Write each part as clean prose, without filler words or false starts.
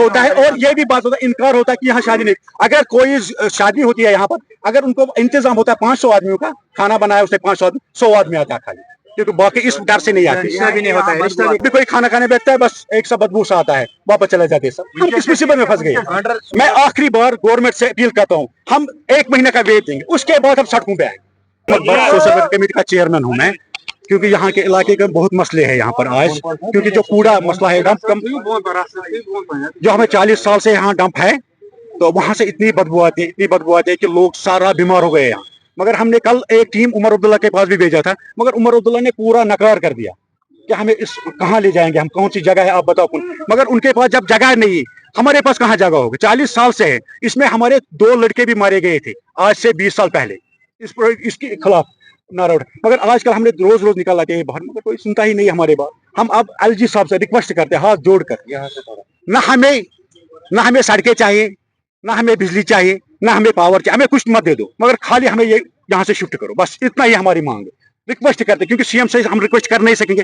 होता है और ये भी बात होता है, इनकार होता है कि यहाँ शादी नहीं। अगर कोई शादी होती है यहाँ पर, अगर उनको इंतजाम होता है 500 आदमियों का, खाना बनाया उसने 500 आदमी, 100 आदमी आता है खाली, क्योंकि बाकी इस डर से नहीं आते। रिश्ता भी नहीं होता है, रिश्ता भी कोई खाना खाने बैठता है, बस एक सा बदबू सा आता है, वापस चले जाते हैं सब। हम किस मुसीबत में फंस गए। मैं आखिरी बार गवर्नमेंट से अपील करता हूँ, हम 1 महीने का वेट देंगे, उसके बाद हम सड़कों पे आएंगे। सोशल वेलफेयर कमेटी का चेयरमैन हूँ मैं, क्योंकि यहाँ के इलाके के बहुत मसले हैं यहाँ पर आज, क्योंकि जो कूड़ा मसला है डंप जो हमें 40 साल से यहाँ डंप है, तो वहां से इतनी बदबू आती है कि लोग सारा बीमार हो गए यहाँ। मगर हमने कल एक टीम उमर अब्दुल्ला के पास भी भेजा था, मगर उमर अब्दुल्ला ने पूरा नकार कर दिया कि हमें इस कहाँ ले जाएंगे, हम कौन सी जगह है आप बताओ कौन। मगर उनके पास जब जगह नहीं है, हमारे पास कहाँ जगह होगी। 40 साल से है, इसमें हमारे 2 लड़के भी मारे गए थे आज से 20 साल पहले इसके खिलाफ नारा उठा। मगर आजकल हमने रोज रोज निकाल आते हैं बाहर, मगर कोई सुनता ही नहीं हमारे बात। हम अब एलजी साहब से रिक्वेस्ट करते हैं हाथ जोड़कर, ना हमें सड़कें चाहिए, ना हमें बिजली चाहिए, ना हमें पावर चाहिए, हमें कुछ मत दे दो, मगर खाली हमें ये यहाँ से शिफ्ट करो, बस इतना ही हमारी मांग है। रिक्वेस्ट करते, क्योंकि सीएम से हम रिक्वेस्ट कर नहीं सकेंगे,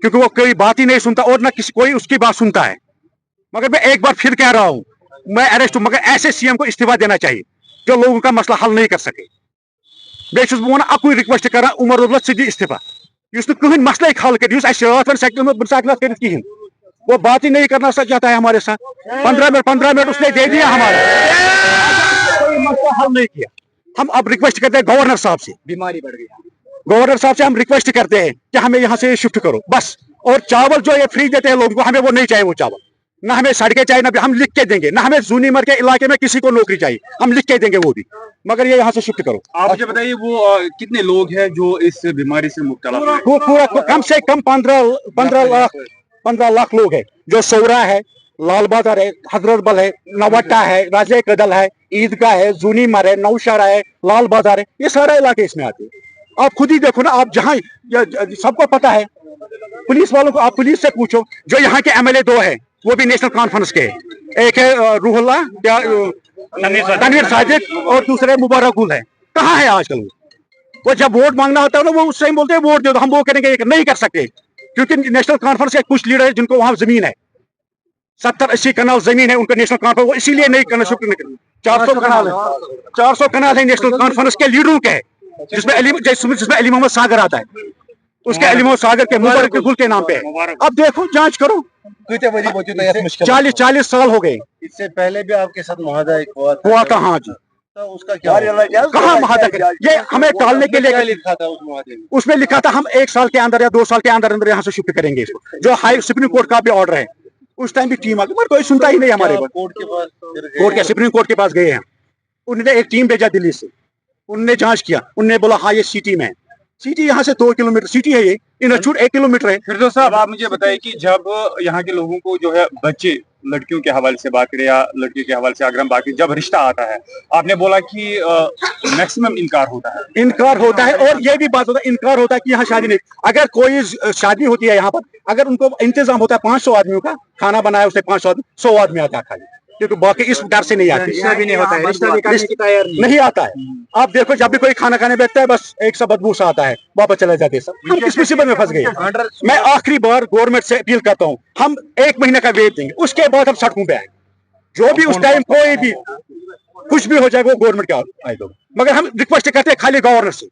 क्योंकि वो कोई बात ही नहीं सुनता और ना किसी कोई उसकी बात सुनता है। मगर मैं एक बार फिर कह रहा हूँ, मैं अरेस्ट हूँ, मगर ऐसे सीएम को इस्तीफा देना चाहिए जो लोगों का मसला हल नहीं कर सके। बेशुस बह अकु रिक्वेस्ट कर उमर अब्दुल्ला सी इस्तीफा, कहीं मसले हल कर कहीं, वो बात ही नहीं करना चाहता है हमारे साथ। 15 मिनट उसने दे दिया हमारा, कोई मसला हल नहीं किया। हम अब रिक्वेस्ट करते हैं गवर्नर साहब से, बीमारी बढ़ गई, गवर्नर साहब से हम रिक्वेस्ट करते हैं कि हमें यहाँ से शिफ्ट करो बस। और चावल जो ये फ्री देते हैं लोगों को, हमें वो नहीं चाहिए वो चावल, ना हमें सड़कें चाहिए, ना हम लिख के देंगे, ना हमें जूनीमर के इलाके में किसी को नौकरी चाहिए, हम लिख के देंगे वो भी, मगर ये यहाँ से शिफ्ट करो। आप मुझे बताइए वो कितने लोग हैं जो इस बीमारी से मुब्तला हैं? वो पूरा कम से कम 15 लाख लोग हैं, जो सौरा है, लाल बाजार है, हजरत बल है, नवट्टा है, राजे कदल है, ईदगाह है, जूनीमर है, नौशहरा है, लाल बाजार है, ये सारे इलाके इसमें आते हैं। आप खुद ही देखो ना, आप जहाँ सबको पता है, पुलिस वालों को आप पुलिस से पूछो, जो यहाँ के एमएलए 2 है वो भी नेशनल कॉन्फ्रेंस के हैं, एक है रूहुल्ला तनवीर साजिद और दूसरे मुबारक गुल है। कहाँ है आजकल वो जब वोट मांगना होता है ना, वो उस टाइम बोलते हैं वोट दे दो, हम वो करेंगे, नहीं कर सकते, क्योंकि नेशनल कॉन्फ्रेंस के कुछ लीडर है जिनको वहां जमीन है, 70-80 कनाल जमीन है उनका नेशनल कॉन्फ्रेंस, वो इसीलिए नहीं करना शुरू नहीं। 400 कनाल है नेशनल कॉन्फ्रेंस के लीडरों के, जिसमें अली मोहम्मद सागर आता है, उसके अली मोहम्मद सागर के मुबारक गुल के नाम पे है। अब देखो, जांच करो, 40 साल हो गए। इससे पहले भी आपके साथ मुआहदा हुआ था। हाँ जी, तो उसका क्या कहाँ मुआहदा, ये हमें टालने के लिए लिखा था उस मुआहदे में? उसमें लिखा था हम 1 साल के अंदर या 2 साल के अंदर यहाँ से शिफ्ट करेंगे इसको, जो हाई सुप्रीम कोर्ट का भी ऑर्डर है। उस टाइम भी टीम आ गई, मगर कोई सुनता ही नहीं हमारे बात। सुप्रीम कोर्ट के पास गए हैं, उन्होंने एक टीम भेजा दिल्ली से, उन्होंने जांच किया, उन्होंने बोला हाँ ये सिटी में है, सिटी यहाँ से 2 किलोमीटर सिटी है, ये इनचूट 1 किलोमीटर है। फिरदौस साहब, आप मुझे बताइए कि जब यहाँ के लोगों को जो है बच्चे लड़कियों के हवाले से बात करें या लड़के के हवाले से अगर हम बात करें, जब रिश्ता आता है, आपने बोला कि मैक्सिमम इनकार होता है और ये भी बात होता है, इनकार होता है कि यहाँ शादी नहीं। अगर कोई शादी होती है यहाँ पर, अगर उनको इंतजाम होता है 500 आदमियों का, खाना बनाया उसने 500 आदमी, 100 आदमी आता है खाली, क्योंकि बाकी इस डर से नहीं आते। रिश्ता भी नहीं होता है, रिश्ता नहीं आता है। आप देखो, जब भी कोई खाना खाने बैठता है, बस एक सा बदबू सा आता है, वापस चले जाते हैं सब। हम किस मुसीबत में फंस गए। मैं आखिरी बार गवर्नमेंट से अपील करता हूँ, हम 1 महीने का वेट देंगे, उसके बाद हम सड़कों पे आएंगे। जो भी उस टाइम कोई भी कुछ भी हो जाए, वो गवर्नमेंट के आए दो, मगर हम रिक्वेस्ट करते हैं खाली गवर्नर से,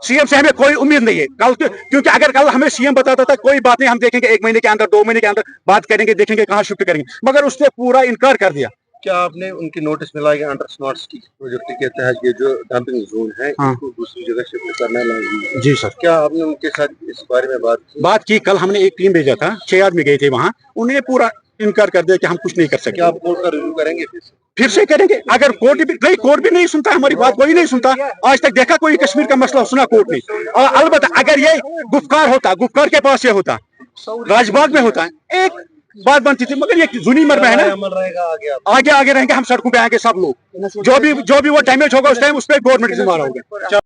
सीएम से हमें कोई उम्मीद नहीं है कल, क्योंकि अगर कल हमें सीएम बताता था कोई बात नहीं, हम देखेंगे 1 महीने के अंदर, 2 महीने के अंदर बात करेंगे, देखेंगे कहाँ शिफ्ट करेंगे, मगर उसने पूरा इनकार कर दिया। क्या आपने उनकी नोटिस मिला कि अंडर स्मार्ट सिटी प्रोजेक्ट के तहत ये जो डंपिंग जोन है, इसको दूसरी जगह शिफ्ट करना लाजमी है? जी सर। क्या आपने उनके साथ इस बारे में बात की? कल हमने एक टीम भेजा था, 6 आदमी गए थे वहाँ, उन्हें पूरा इनकार कर दिया कि हम कुछ नहीं कर सकते। क्या आप कोर्ट का रिव्यू करेंगे? फिर से करेंगे। अगर कोर्ट भी नहीं सुनता हमारी बात, कोई नहीं सुनता। आज तक देखा कोई कश्मीर का मसला सुना कोर्ट ने? और अलबत्ता अगर ये गुफ्कार के पास ये होता, राजबाग में होता, एक बात बनती थी, मगर ये जूनीमर में है ना, आगे रहेंगे, हम सड़कों पे आएंगे सब लोग, जो भी वो डैमेज होगा उस टाइम उस पर गवर्नमेंट जिम्मेदार होगा।